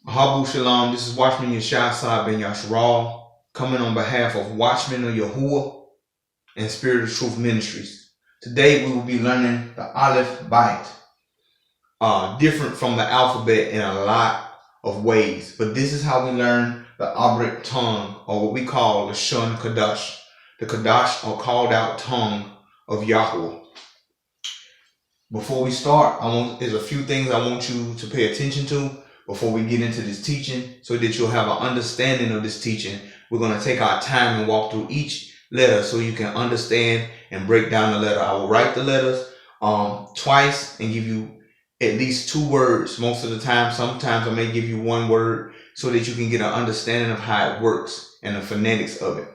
Habu Shalom, this is Watchman Yahshay coming on behalf of Watchmen of Yahuwah and Spirit of Truth Ministries. Today we will be learning the Alaph-Bayt, different from the alphabet in a lot of ways, but this is how we learn the Auit tongue, or what we call the HaLashun Qadash, the Qadash or called out tongue of Yahweh. Before we start, there's a few things I want you to pay attention to before we get into this teaching, so that you'll have an understanding of this teaching. We're going to take our time and walk through each letter so you can understand and break down the letter. I will write the letters twice and give you at least 2 words most of the time. Sometimes I may give you 1 word so that you can get an understanding of how it works and the phonetics of it.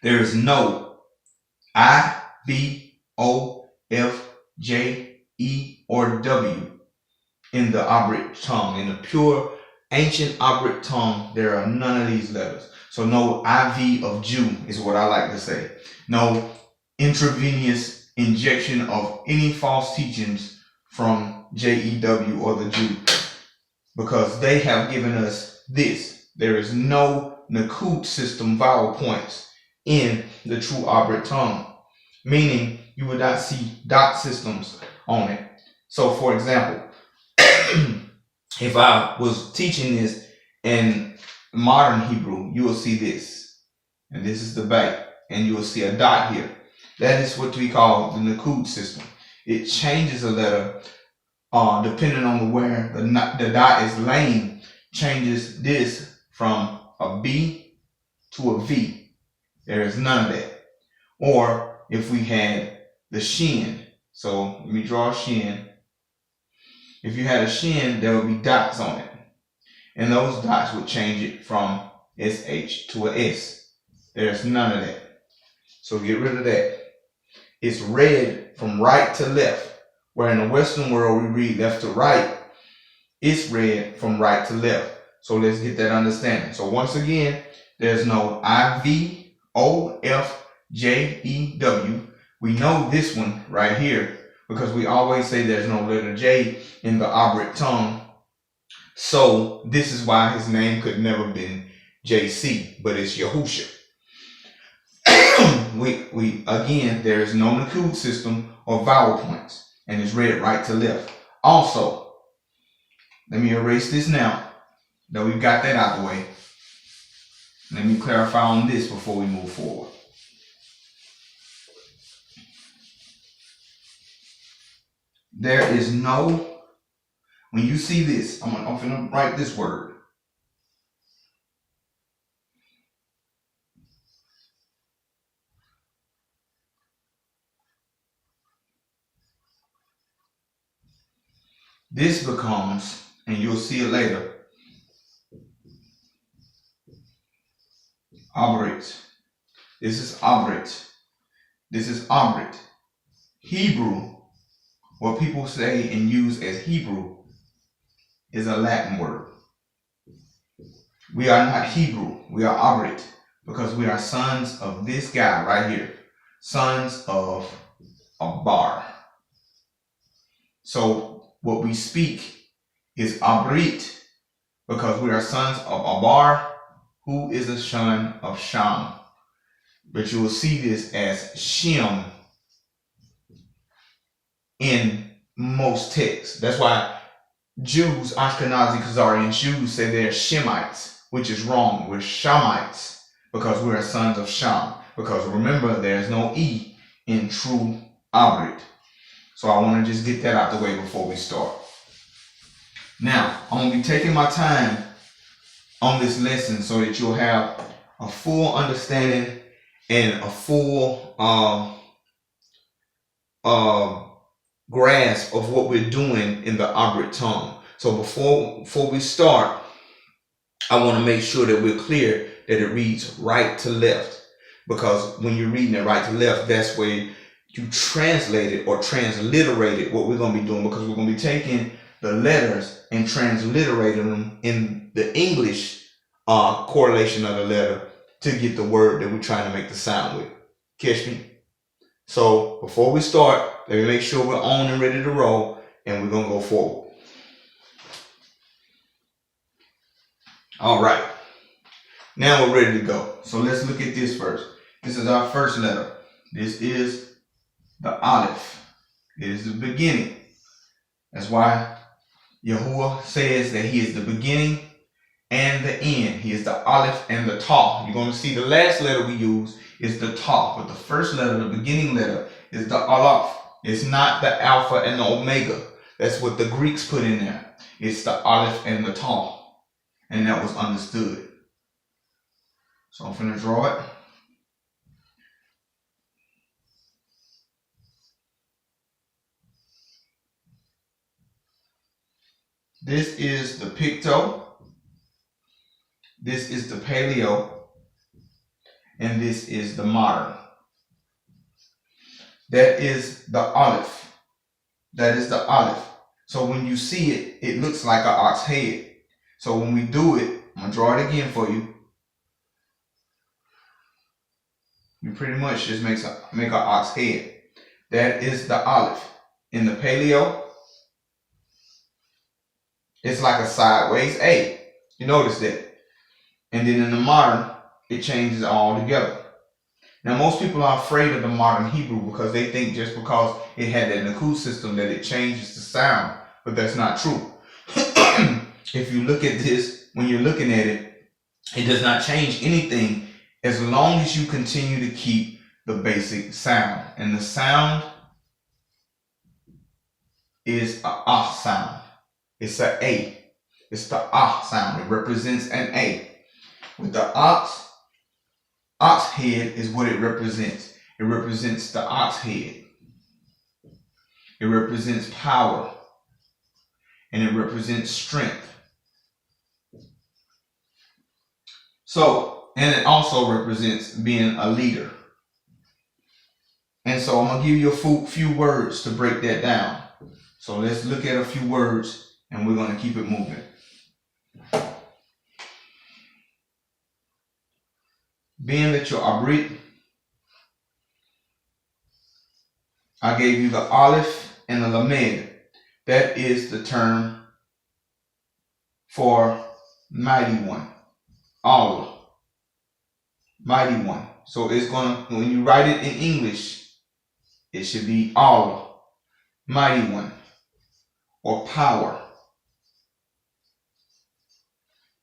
There is no I, B, O, F, J, E, or W in the Auit tongue. In the pure ancient Auit tongue, there are none of these letters. So no IV of Jew is what I like to say. No intravenous injection of any false teachings from JEW or the Jew, because they have given us this. There is no Nakud system vowel points in the true Auit tongue, meaning you would not see dot systems on it. So for example, if I was teaching this in modern Hebrew, you will see this, and this is the Bayt, and you will see a dot here. That is what we call the Nakud system. It changes a letter depending on where the dot is laying, changes this from a B to a V. There is none of that. Or if we had the shin, so let me draw a shin. If you had a shin, there would be dots on it, and those dots would change it from SH to a S. There's none of that. So get rid of that. It's read from right to left, where in the Western world we read left to right. It's read from right to left. So let's get that understanding. So once again, there's no IV, O, F, J, E, W. We know this one right here because we always say there's no letter J in the Auit tongue. So this is why his name could never been JC, but it's Yahusha. Again, there is no Nakud system or vowel points, and it's read right to left. Also, let me erase this now that we've got that out of the way. Let me clarify on this before we move forward. There is no, when you see this, I'm going to write this word. This becomes, and you'll see it later, Auit. This is Auit. This is Auit. Hebrew, what people say and use as Hebrew, is a Latin word. We are not Hebrew. We are Auit, because we are sons of this guy right here, sons of a bar. So what we speak is Auit, because we are sons of Abar, who is a son of Sham. But you will see this as Shem in most texts. That's why Jews, Ashkenazi, Khazarian Jews, say they're Shemites, which is wrong. We're Shamites because we are sons of Sham. Because remember, there's no E in true Auit. So I want to just get that out the way before we start. Now, I'm going to be taking my time on this lesson so that you'll have a full understanding and a full grasp of what we're doing in the Auit tongue. So before we start, I want to make sure that we're clear that it reads right to left, because when you're reading it right to left, that's where you translate it or transliterate it, what we're going to be doing, because we're going to be taking the letters and transliterating them in the English correlation of the letter to get the word that we're trying to make the sound with. Catch me? So before we start, let me make sure we're on and ready to roll, and we're going to go forward. All right. Now we're ready to go. So let's look at this first. This is our first letter. This is the Aleph. It is the beginning. That's why Yahuwah says that he is the beginning and the end. He is the Aleph and the Ta. You're going to see the last letter we use is the Ta, but the first letter, the beginning letter, is the Aleph. It's not the Alpha and the Omega. That's what the Greeks put in there. It's the Aleph and the Ta, and that was understood. So I'm going to draw it. This is the Picto. This is the Paleo. And this is the Modern. That is the Aleph. That is the Aleph. So when you see it, it looks like an ox head. So when we do it, I'm going to draw it again for you. You pretty much just make an ox head. That is the Aleph. In the Paleo, it's like a sideways A. You notice that. And then in the Modern, it changes all together. Now, most people are afraid of the modern Hebrew because they think just because it had that Nakud system that it changes the sound, but that's not true. If you look at this, when you're looking at it, it does not change anything as long as you continue to keep the basic sound. And the sound is a ah sound. It's an A. It's the ah sound. It represents an A. With the ox head is what it represents. It represents the ox head. It represents power. And it represents strength. So, and it also represents being a leader. And so I'm going to give you a few words to break that down. So let's look at a few words and we're going to keep it moving. Being that you're Abrit, I gave you the Aleph and the Lamed. That is the term for mighty one. Allah. Mighty one. So it's going to, when you write it in English, it should be Allah. Mighty one. Or power.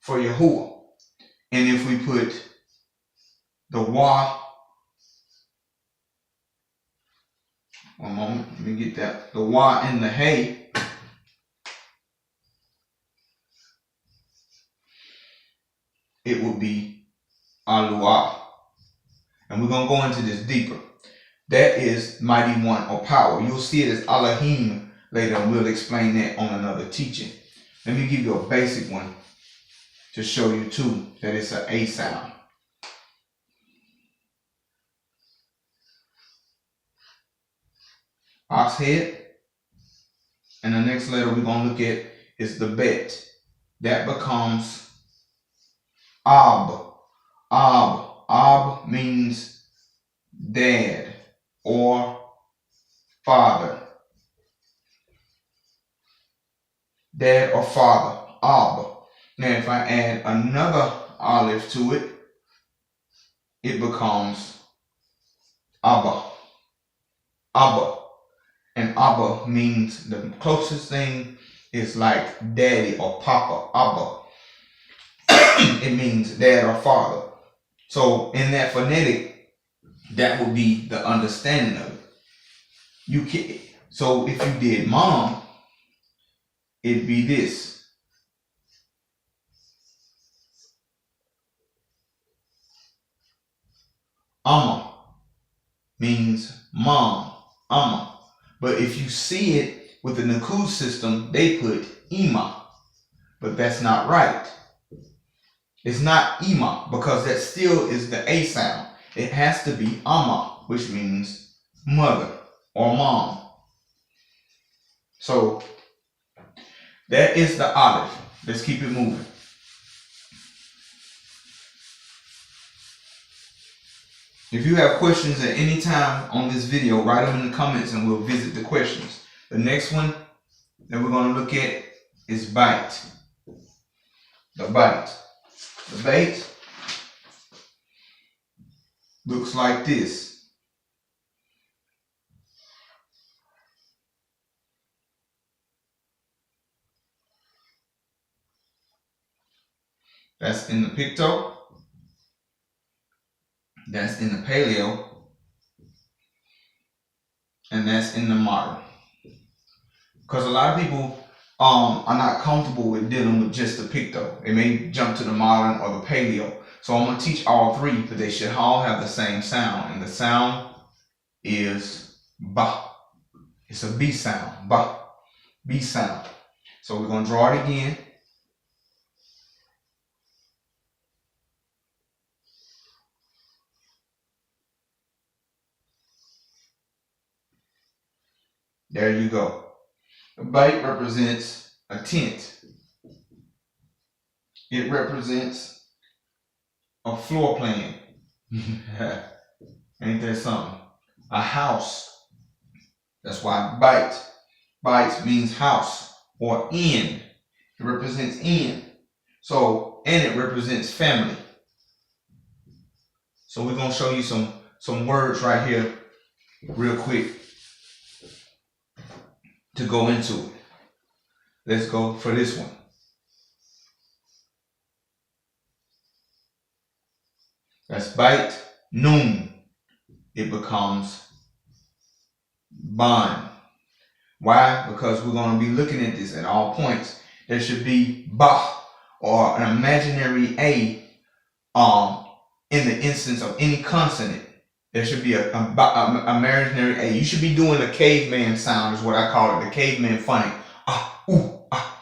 For Yahuwah. And if we put the Wa, one moment, let me get that. The Wa and the Hey, it will be Aluah. And we're going to go into this deeper. That is mighty one or power. You'll see it as Elohim later, and we'll explain that on another teaching. Let me give you a basic one to show you too that it's an A sound. Ox head. And the next letter we're going to look at is the Bet. That becomes Ab. Ab. Ab means dad or father. Dad or father. Ab. Now if I add another Aleph to it, it becomes Abba. Abba. And Abba means the closest thing is like daddy or papa. Abba. It means dad or father. So in that phonetic, that would be the understanding of it. You can, so if you did mom, it'd be this. Amma means mom. Amma. But if you see it with the Nakud system, they put Ima. But that's not right. It's not Ima because that still is the A sound. It has to be Amma, which means mother or mom. So that is the Aleph. Let's keep it moving. If you have questions at any time on this video, write them in the comments and we'll visit the questions. The next one that we're going to look at is Bayt. The Bayt. The Bayt looks like this. That's in the Picto. That's in the Paleo. And that's in the Modern. Because a lot of people are not comfortable with dealing with just the Picto. They may jump to the Modern or the Paleo. So I'm going to teach all three, but they should all have the same sound. And the sound is ba. It's a B sound. Ba. B sound. So we're going to draw it again. There you go. The Bayt represents a tent. It represents a floor plan. Ain't that something? A house. That's why Bayt. Bayt means house or inn. It represents inn. So, and it represents family. So we're going to show you some words right here real quick to go into it. Let's go for this one. That's Bayt Nun. It becomes bond. Why? Because we're going to be looking at this at all points. There should be ba or an imaginary a in the instance of any consonant. There should be a imaginary a. You should be doing a caveman sound, is what I call it, the caveman phonic. Ah,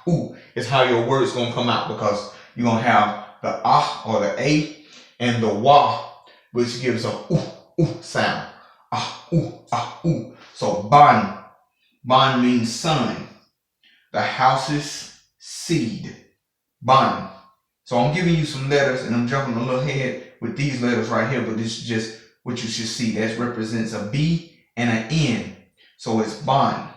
ooh. It's how your word's going to come out, because you're going to have the ah or the a and the wah, which gives a ooh sound. Ah, ooh. So ban. Ban means son. The house's seed. Ban. So I'm giving you some letters, and I'm jumping a little ahead with these letters right here, but this is just what you should see. That represents a B and an N. So it's ban.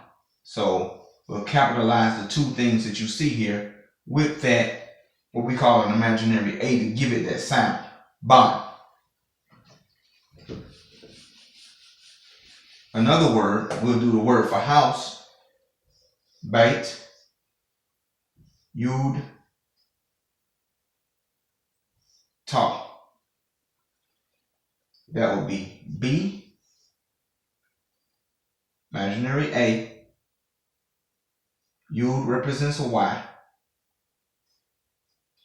So we'll capitalize the two things that you see here with that, what we call an imaginary A, to give it that sound. Ban. Another word, we'll do the word for house. Bayt. Yud. Ta. That would be B, imaginary A. Yud represents a Y,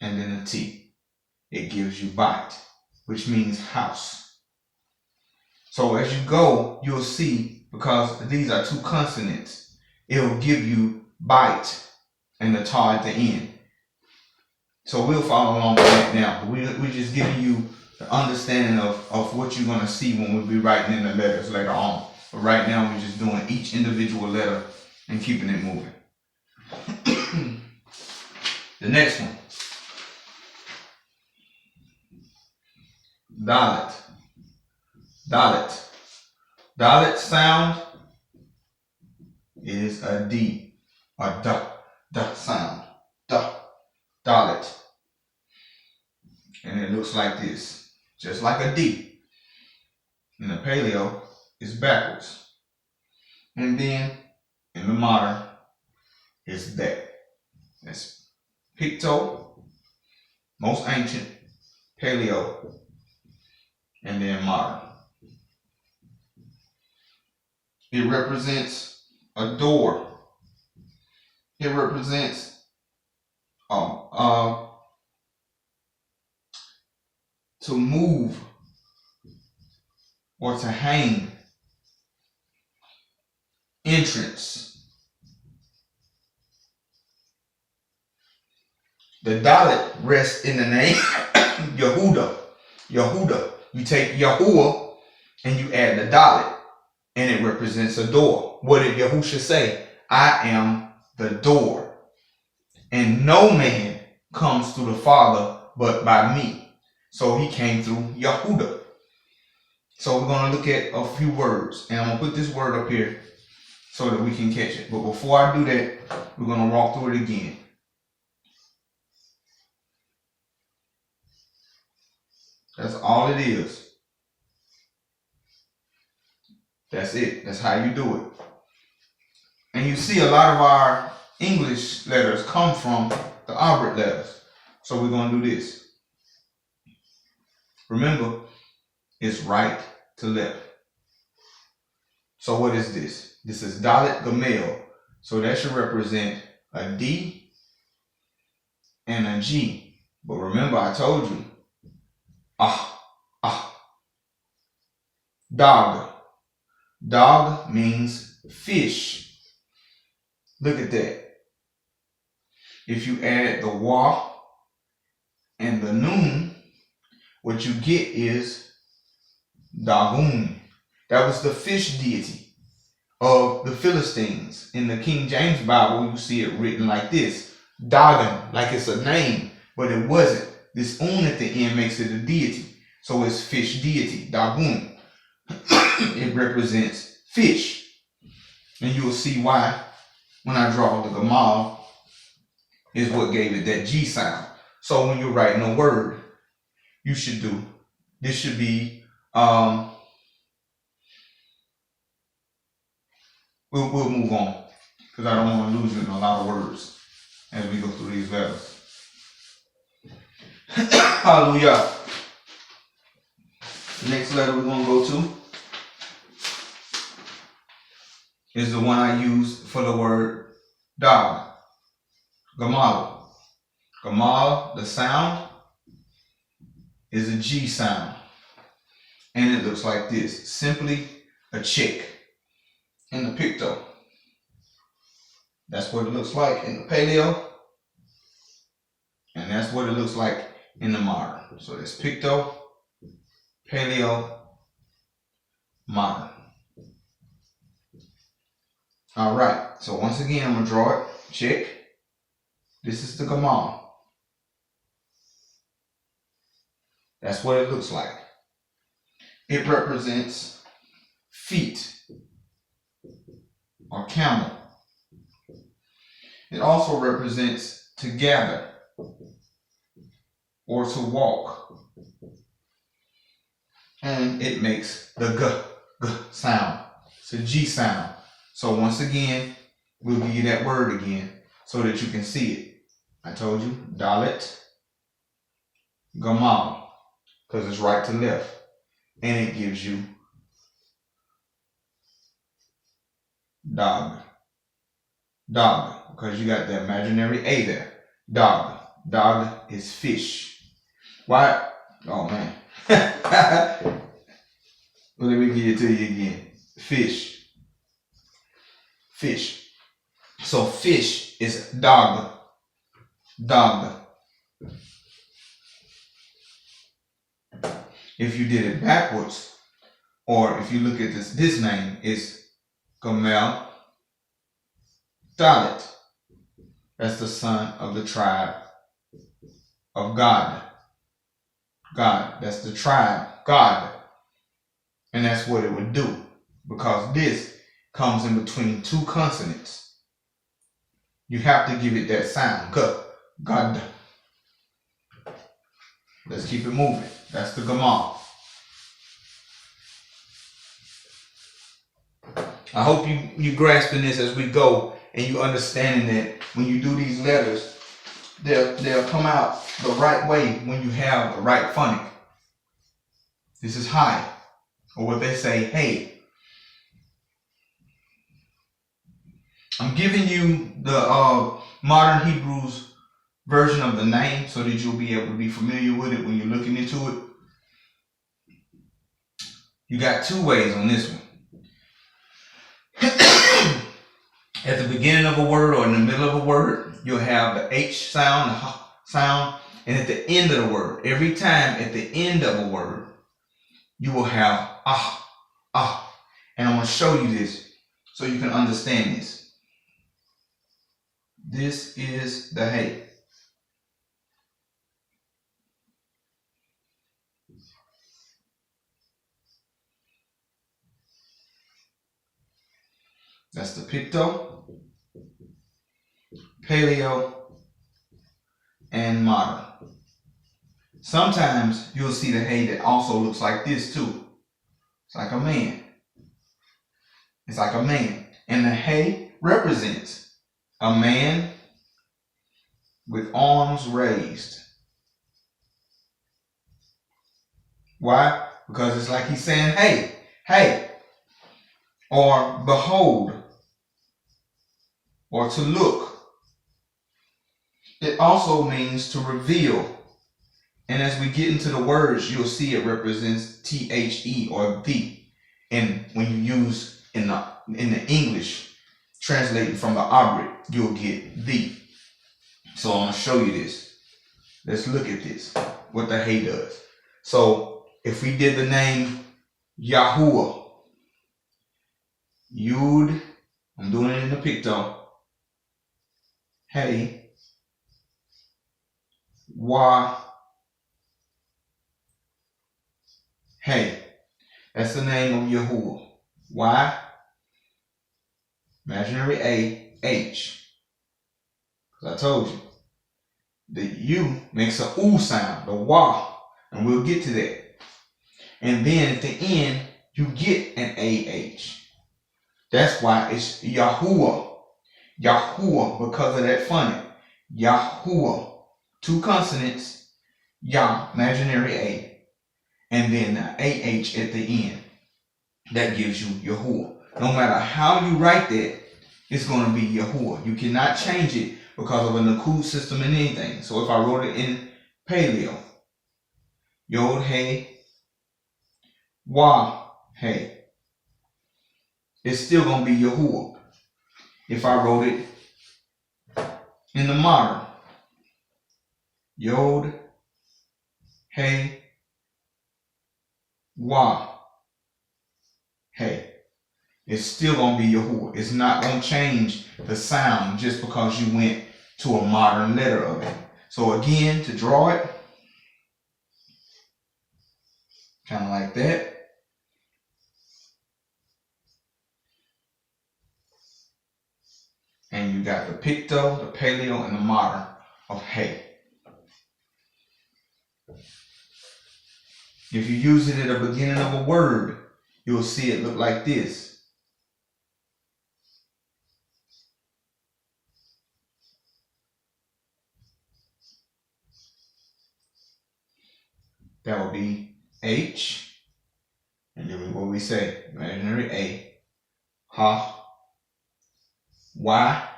and then a T. It gives you Bayt, which means house. So as you go, you'll see, because these are two consonants, it'll give you Bayt and the Ta at the end. So we'll follow along with that now. We're just giving you the understanding of what you're going to see when we'll be writing in the letters later on. But right now, we're just doing each individual letter and keeping it moving. The next one. Dalet. Dalet. Dalet sound is a D, a da sound. Da. Dalet. And it looks like this, just like a D. In the Paleo, it's backwards. And then in the Modern, it's that. That's Picto, most ancient, Paleo, and then Modern. It represents a door. It represents to move or to hang. Entrance. The Dalet rests in the name Yehuda. Yehuda. You take Yahuwah and you add the Dalet, and it represents a door. What did Yahusha say? I am the door, and no man comes to the Father but by me. So he came through Yehuda. So we're going to look at a few words, and I'm going to put this word up here so that we can catch it. But before I do that, we're going to walk through it again. That's all it is. That's it. That's how you do it. And you see a lot of our English letters come from the Auit letters. So we're going to do this. Remember, it's right to left. So what is this? This is Dalet Gamal. So that should represent a D and a G. But remember, I told you, dog. Dog means fish. Look at that. If you add the wa and the noon, what you get is Dagon. That was the fish deity of the Philistines. In the King James Bible, you see it written like this. Dagon, like it's a name, but it wasn't. This un at the end makes it a deity. So it's fish deity, Dagon. It represents fish. And you will see why when I draw the Gamal is what gave it that G sound. So when you're writing a word, you should do, this should be, we'll move on because I don't want to lose you in a lot of words as we go through these letters. Hallelujah. The next letter we're going to go to is the one I use for the word dog. Gamal. Gamal, the sound, is a G sound. And it looks like this. Simply a check in the picto. That's what it looks like in the paleo. And that's what it looks like in the modern. So there's picto, paleo, modern. All right. So once again, I'm going to draw it. Check. This is the Gamal. That's what it looks like. It represents feet or camel. It also represents to gather or to walk. And it makes the g sound. It's a G sound. So once again, we'll give you that word again so that you can see it. I told you, Dalet, Gamal, because it's right to left. And it gives you dog. Dog, because you got the imaginary A there. Dog. Dog is fish. Why? Oh, man. Let me give it to you again. Fish. Fish. So fish is dog. Dog. If you did it backwards, or if you look at this name is Gamal Dalet. That's the son of the tribe of God. God, that's the tribe, God. And that's what it would do, because this comes in between two consonants. You have to give it that sound. God. Let's keep it moving. That's the Gamal. I hope you grasping this as we go, and you understanding that when you do these letters, they'll come out the right way when you have the right phonic. This is high, or what they say, hey. I'm giving you the modern Hebrews version of the name so that you'll be able to be familiar with it when you're looking into it. You got two ways on this one. At the beginning of a word or in the middle of a word, you'll have the H sound, the H sound, and at the end of the word, every time at the end of a word, you will have ah. And I'm going to show you this so you can understand this. This is the hey. That's the picto, paleo, and modern. Sometimes you'll see the hay that also looks like this too. It's like a man. It's like a man. And the hay represents a man with arms raised. Why? Because it's like he's saying, hey, hey, or behold, or to look. It also means to reveal. And as we get into the words, you'll see it represents THE or the. And when you use in the English, translating from the Auit, you'll get the. So I'm going to show you this. Let's look at this, what the hay does. So if we did the name Yahuwah, Yud, I'm doing it in the picto, hey, Wah, hey. That's the name of Yahuwah. Y, imaginary A, H. Because I told you, the U makes a U sound, the Wah, and we'll get to that. And then at the end, you get an AH. That's why it's Yahuwah. Yahuwah, because of that phonic. Yahuwah. 2 consonants, Yah, imaginary A, and then the AH at the end. That gives you Yahuwah. No matter how you write that, it's going to be Yahuwah. You cannot change it because of a Nakud system and anything. So if I wrote it in Paleo, Yod Hey, Wah Hey, it's still going to be Yahuwah. If I wrote it in the modern, Yod Hey, Wah Hey, it's still going to be Yahuwah. It's not going to change the sound just because you went to a modern letter of it. So again, to draw it, kind of like that. And you got the picto, the paleo, and the modern of hay. If you use it at the beginning of a word, you'll see it look like this. That will be H, and then what we say, imaginary A, Ha, Y,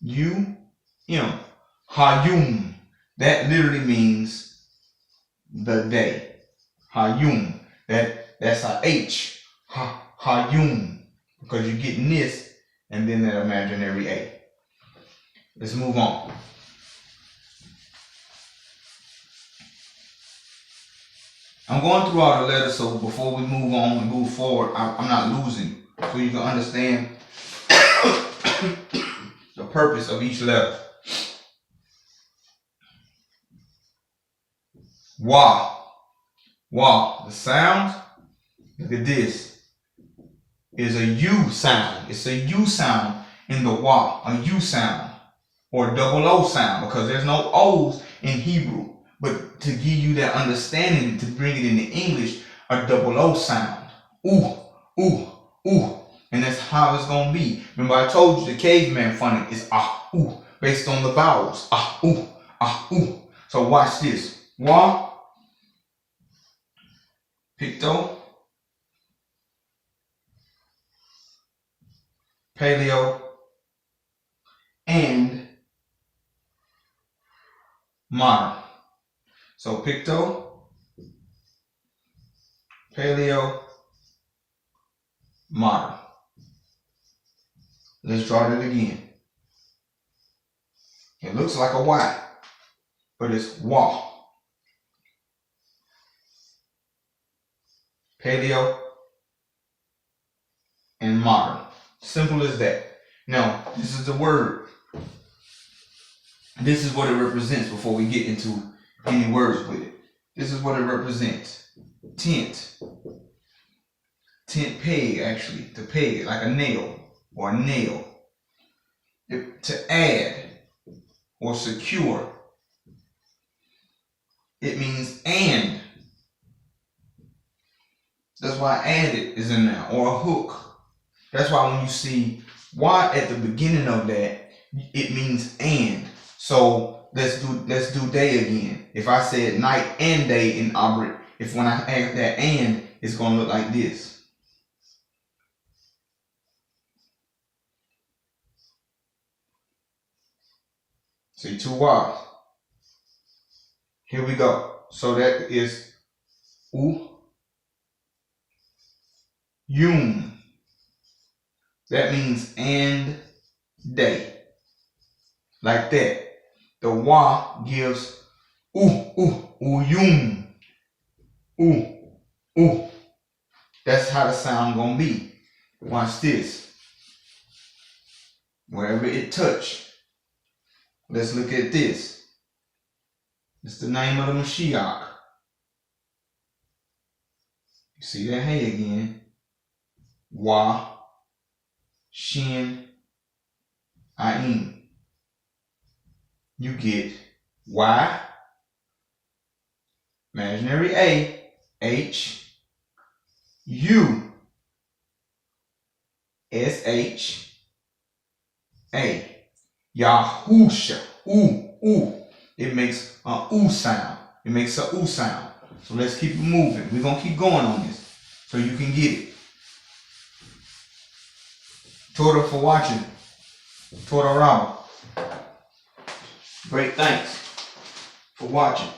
U, M, Hayum. That literally means the day. Hayum. That's a H. Hayum. Because you're getting this and then that imaginary A. Let's move on. I'm going through all the letters, so before we move on and move forward, I'm not losing you. So you can understand the purpose of each letter. Wah. Wah. The sound, look at this, is a U sound. It's a U sound in the Wah, a U sound, or double O sound, because there's no O's in Hebrew. But to give you that understanding, to bring it into English, a double O sound. Ooh, ooh, ooh. And that's how it's going to be. Remember I told you the caveman phonic is ah, ooh, based on the vowels. Ah, ooh, ah, ooh. So watch this. Wah, picto, paleo, and modern. So picto, paleo, modern. Let's draw it again. It looks like a Y, but it's Wah. Paleo and modern. Simple as that. Now, this is the word. This is what it represents before we get into any words with it. This is what it represents. Tent. Tent peg, actually. To peg, like a nail or a nail. To add or secure. it means and. That's why added is in there, or a hook. That's why when you see Y at the beginning of that, it means and. So let's do day again. If I said night and day in Auit, if when I add that and, it's gonna look like this. See, 2 Y's. Here we go. So that is Yum. That means and day. Like that. The wa gives Uyum. That's how the sound gonna be. Watch this. Wherever it touch. Let's look at this. It's the name of the Mashiach. You see that hey again. Wa, Shin, Ayin. You get Y, imaginary A, H, U, S-H, A. Yahusha. It makes a oo sound. It makes a oo sound. So let's keep it moving. We're going to keep going on this so you can get it. Toda for watching. Toda Rama. Great thanks for watching.